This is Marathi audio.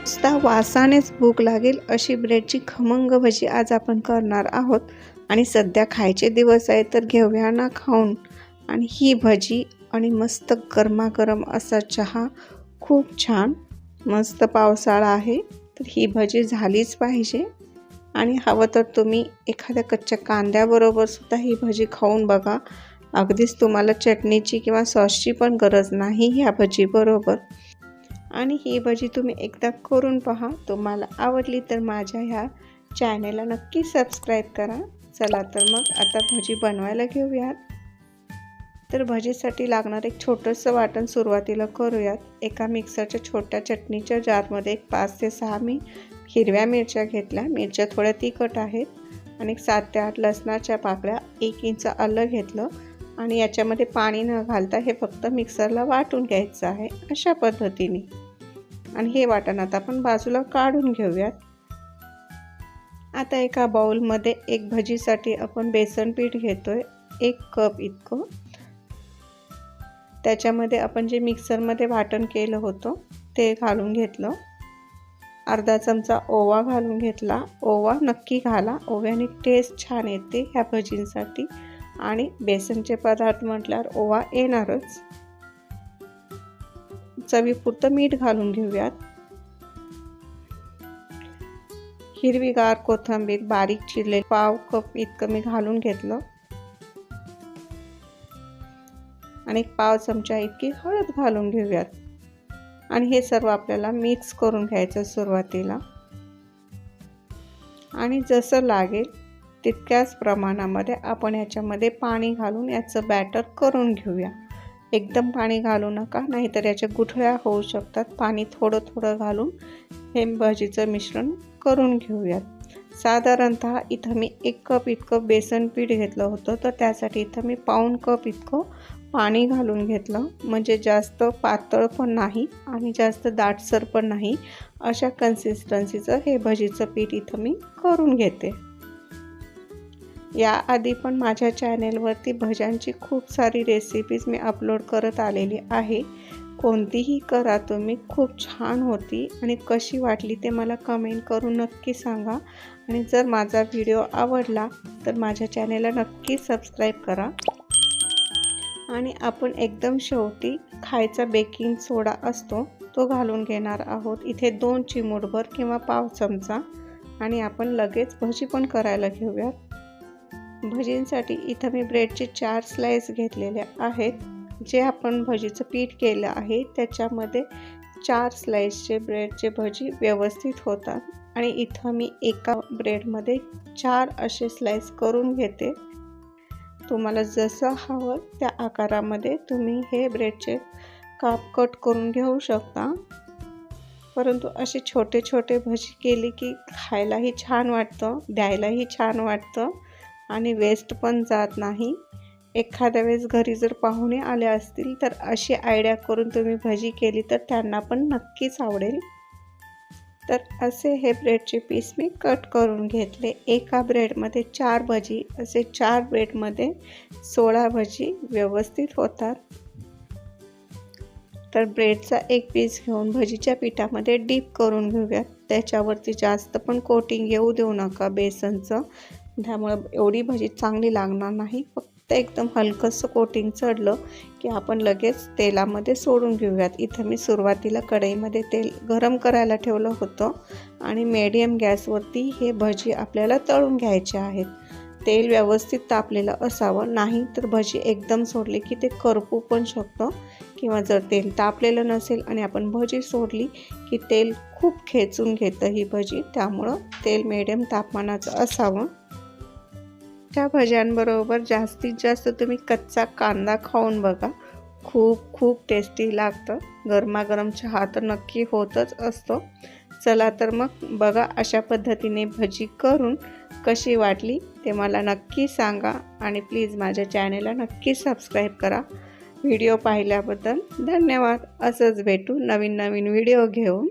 नुसता वासानेच भूक लागेल अशी ब्रेडची खमंग भजी आज आपण करणार आहोत. आणि सध्या खायचे दिवस आहे तर घेऊया ना खाऊन. आणि ही भजी आणि मस्त गरमागरम असा चहा खूप छान. मस्त पावसाळा आहे तर ही भजी झालीच पाहिजे. आणि हवं तर तुम्ही एखाद्या कच्च्या कांद्याबरोबर सुद्धा ही भजी खाऊन बघा. अगदीच तुम्हाला चटणीची किंवा सॉसची पण गरज नाही ह्या भजीबरोबर. आणि ही भजी तुम्ही एकदा करून पहा. तुम्हाला आवडली तर माझ्या ह्या चॅनेलला नक्की सबस्क्राईब करा. चला तर मग आता भजी बनवायला घेऊयात. तर भजीसाठी लागणार एक छोटंसं वाटण सुरुवातीला करूयात. एका मिक्सरच्या छोट्या चटणीच्या जारमध्ये 5 ते 6 मी हिरव्या मिरच्या घेतल्या. मिरच्या थोड्या तिखट आहेत. आणि 7 ते 8 लसणाच्या पाकळ्या, 1 इंच आलं घेतलं. आणि याच्यामध्ये पाणी न घालता हे फक्त मिक्सरला वाटून घ्यायचं आहे अशा पद्धतीने. आणि हे वाटण आता आपण बाजूला काढून घेऊयात. आता एका बाउलमध्ये एक भजीसाठी आपण बेसन पीठ घेतोय 1 कप इतकं. त्याच्यामध्ये आपण जे मिक्सरमध्ये वाटण केलं होतं ते घालून घेतलं. अर्धा चमचा ओवा घालून घेतला. ओवा नक्की घाला, ओव्याने टेस्ट छान येते ह्या भजींसाठी. आणि बेसनचे पदार्थ म्हटल्यावर ओवा येणारच. चवीपुरतं मीठ घालून घेऊयात. हिरवीगार कोथिंबीर बारीक चिरलेली 1/2 कप इतकं मी घालून घेतलं. आणि 1/2 चमचा इतकी हळद घालून घेऊयात. आणि हे सर्व आपल्याला मिक्स करून घ्यायचं सुरुवातीला. आणि जसं लागेल तितक्याच प्रमाणामध्ये आपण याच्यामध्ये पाणी घालून याचं बॅटर करून घेऊया. एकदम पाणी घालू नका, नाहीतर याच्या गुठळ्या होऊ शकतात. पाणी थोडं थोडं घालून हे भजीचं मिश्रण करून घेऊयात. साधारणतः इथं मी 1 कप इतकं बेसन पीठ घेतलं होतं, तर त्यासाठी इथं मी 1/2 कप इतकं पाणी घालून घेतलं. म्हणजे जास्त पातळ पण नाही आणि जास्त दाटसर पण नाही, अशा कन्सिस्टन्सीचं हे भजीचं पीठ इथं मी करून घेते. याआधी पण माझ्या चॅनेलवरती भज्यांची खूप सारी रेसिपीज मी अपलोड करत आलेली आहे. कोणतीही करा तुम्ही, खूप छान होती. आणि कशी वाटली ते मला कमेंट करून नक्की सांगा. आणि जर माझा व्हिडिओ आवडला तर माझ्या चॅनेलला नक्की सबस्क्राईब करा. आणि आपण एकदम शेवटी खायचा बेकिंग सोडा असतो तो घालून घेणार आहोत. इथे 2 चिमूटभर किंवा 1/2 चमचा. आणि आपण लगेच भजी पण करायला घेऊयात. भजींसाठी इथं मी ब्रेडचे 4 स्लाइस घेतलेले आहेत. जे आपण भजीचं पीठ केलं आहे त्याच्यामध्ये 4 स्लाइसचे ब्रेडचे भजी व्यवस्थित होतात. आणि इथं मी एका ब्रेडमध्ये 4 असे स्लाइस करून घेते. तुम्हाला जसं हवं त्या आकारामध्ये तुम्ही हे ब्रेडचे काप कट करून घेऊ शकता. परंतु असे छोटे छोटे भजी केली की खायलाही छान वाटतं, द्यायलाही छान वाटतं. आणि वेस्ट पण जात नाही. एखाद्या वेळेस घरी जर पाहुणे आले असतील तर अशी आयडिया करून तुम्ही भजी केली तर त्यांना पण नक्कीच आवडेल. तर असे हे ब्रेडचे पीस मी कट करून घेतले. एका ब्रेडमध्ये 4 भजी, असे 4 ब्रेडमध्ये 16 भजी व्यवस्थित होतात. तर ब्रेडचा एक पीस घेऊन भजीच्या पिठामध्ये डीप करून घेऊयात. त्याच्यावरती जास्त पण कोटिंग येऊ देऊ नका बेसनचं, त्यामुळे एवढी भजी चांगली लागणार नाही. फक्त एकदम हलकंसं कोटिंग चढलं की आपण लगेच तेलामध्ये सोडून घेऊयात. इथं मी सुरुवातीला कढईमध्ये तेल गरम करायला ठेवलं होतं. आणि मीडियम गॅसवरती हे भजी आपल्याला तळून घ्यायचे आहेत. तेल व्यवस्थित तापलेलं असावं, नाही तर भजी एकदम सोडली की ते करपू पण शकतं. किंवा जर तेल तापलेलं नसेल आणि आपण भजी सोडली की तेल खूप खेचून घेतं ही भजी. त्यामुळं तेल मीडियम तापमानाचं असावं. त्या भज्यांबरोबर जास्तीत जास्त तुम्ही कच्चा कांदा खाऊन बघा, खूप खूप टेस्टी लागतं. गरमागरम चहा तर नक्की होतच असतो. चला तर मग बघा अशा पद्धतीने भजी करून कशी वाटली ते मला नक्की सांगा. आणि प्लीज माझ्या चॅनेलला नक्की सबस्क्राईब करा. व्हिडिओ पाहिल्याबद्दल धन्यवाद. असंच भेटू नवीन नवीन व्हिडिओ घेऊन.